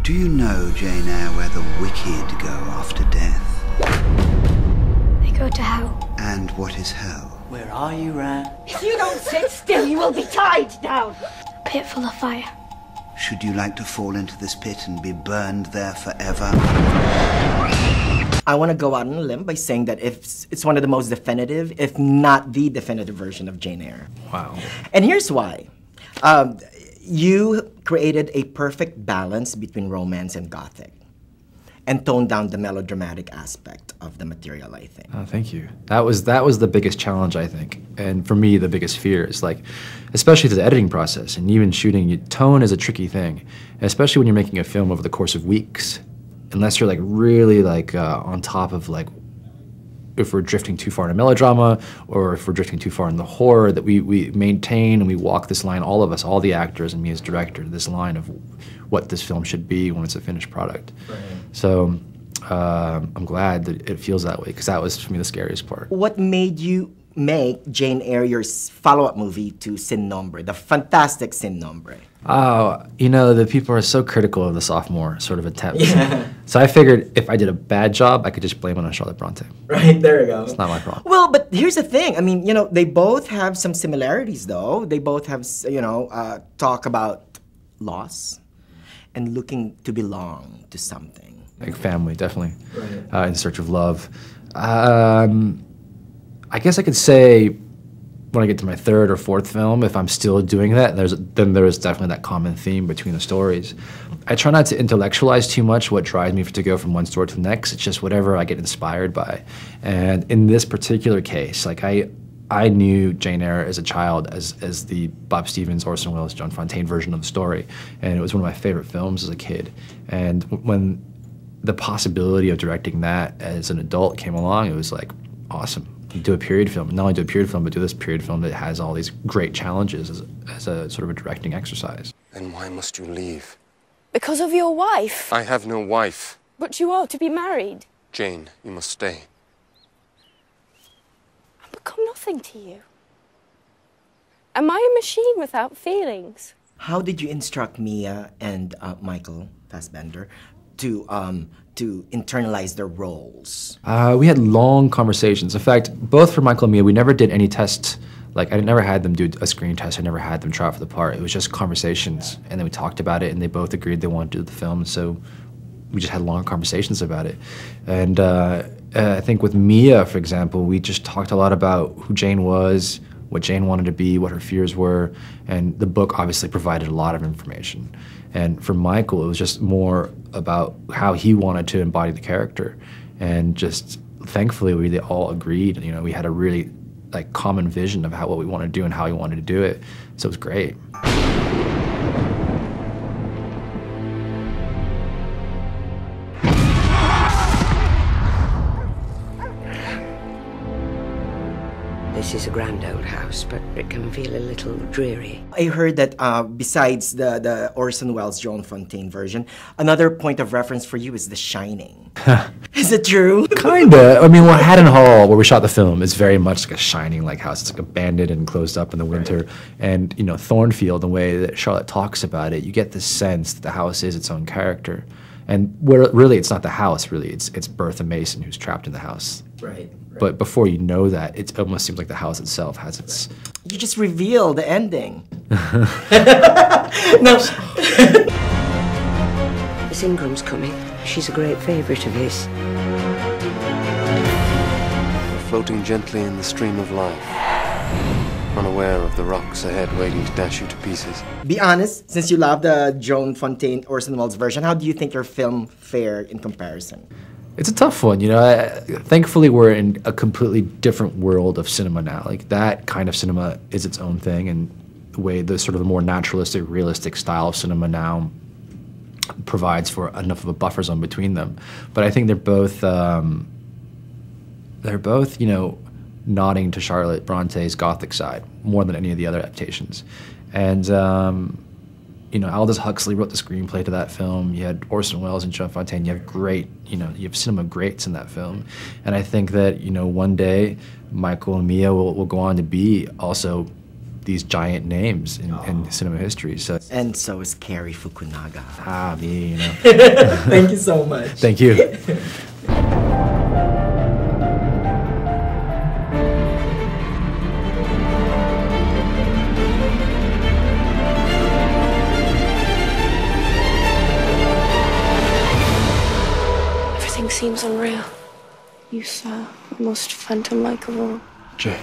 Do you know, Jane Eyre, where the wicked go after death? They go to hell. And what is hell? Where are you, Ram? If you don't sit still, you will be tied down. A pit full of fire. Should you like to fall into this pit and be burned there forever? I want to go out on a limb by saying that it's one of the most definitive, if not the definitive version of Jane Eyre. Wow. And here's why. You created a perfect balance between romance and gothic and toned down the melodramatic aspect of the material, I think. Oh, thank you. That was the biggest challenge, I think. And for me, the biggest fear is like, especially through the editing process and even shooting, tone is a tricky thing, especially when you're making a film over the course of weeks. Unless you're like really like on top of like, if we're drifting too far in a melodrama or if we're drifting too far in the horror, that we maintain and we walk this line, all of us, all the actors and me as director, this line of what this film should be when it's a finished product. Right. So I'm glad that it feels that way, because that was, for me, the scariest part. What made you make Jane Eyre your follow-up movie to Sin Nombre, the fantastic Sin Nombre? Oh, you know, the people are so critical of the sophomore sort of attempt. Yeah. So I figured if I did a bad job, I could just blame it on Charlotte Bronte. Right, there you go. It's not my problem. Well, but here's the thing. I mean, you know, they both have some similarities, though. They both have, you know, talk about loss and looking to belong to something. Like family, definitely. Right. In search of love. I guess I could say when I get to my third or fourth film, if I'm still doing that, then there is definitely that common theme between the stories. I try not to intellectualize too much what drives me to go from one story to the next. It's just whatever I get inspired by. And in this particular case, like I knew Jane Eyre as a child as the Bob Stevens, Orson Welles, Joan Fontaine version of the story. And it was one of my favorite films as a kid. And when the possibility of directing that as an adult came along, it was like, awesome. Do a period film, not only do a period film, but do this period film that has all these great challenges as a sort of a directing exercise. Then why must you leave? Because of your wife. I have no wife. But you are to be married. Jane, you must stay. I've become nothing to you. Am I a machine without feelings? How did you instruct Mia and Michael Fassbender to internalize their roles? We had long conversations. In fact, both for Michael and Mia, we never did any tests. Like, I never had them do a screen test. I never had them try out for the part. It was just conversations, and then we talked about it, and they both agreed they wanted to do the film, so we just had long conversations about it. And I think with Mia, for example, we just talked a lot about who Jane was, what Jane wanted to be, what her fears were, and the book obviously provided a lot of information. And for Michael, it was just more about how he wanted to embody the character. And just thankfully, we all agreed. You know, we had a really like common vision of what we wanted to do and how we wanted to do it. So it was great. This is a grand old house, but it can feel a little dreary. I heard that besides the Orson Welles, Joan Fontaine version, another point of reference for you is The Shining. Is it true? Kinda. I mean, Haddon Hall, where we shot the film, is very much like a Shining-like house. It's like abandoned and closed up in the winter. Right. And, you know, Thornfield, the way that Charlotte talks about it, you get the sense that the house is its own character. And where really it's not the house, really. It's Bertha Mason who's trapped in the house. Right. But before you know that, it almost seems like the house itself has its... You just reveal the ending. No. Miss Ingram's coming. She's a great favourite of his. We're floating gently in the stream of life, unaware of the rocks ahead waiting to dash you to pieces. Be honest, since you love the Joan Fontaine, Orson Welles version, how do you think your film fared in comparison? It's a tough one, you know. Thankfully, we're in a completely different world of cinema now. Like, that kind of cinema is its own thing, and the way the sort of the more naturalistic, realistic style of cinema now provides for enough of a buffer zone between them. But I think they're both, you know, nodding to Charlotte Bronte's Gothic side more than any of the other adaptations. And you know, Aldous Huxley wrote the screenplay to that film. You had Orson Welles and Joan Fontaine. You have great, you know, you have cinema greats in that film. And I think that, you know, one day Michael and Mia will go on to be also these giant names in cinema history. So. And so is Cary Fukunaga. Ah, me, you know. Thank you so much. Thank you. Everything seems unreal. You, sir, the most phantom-like of all. Jay.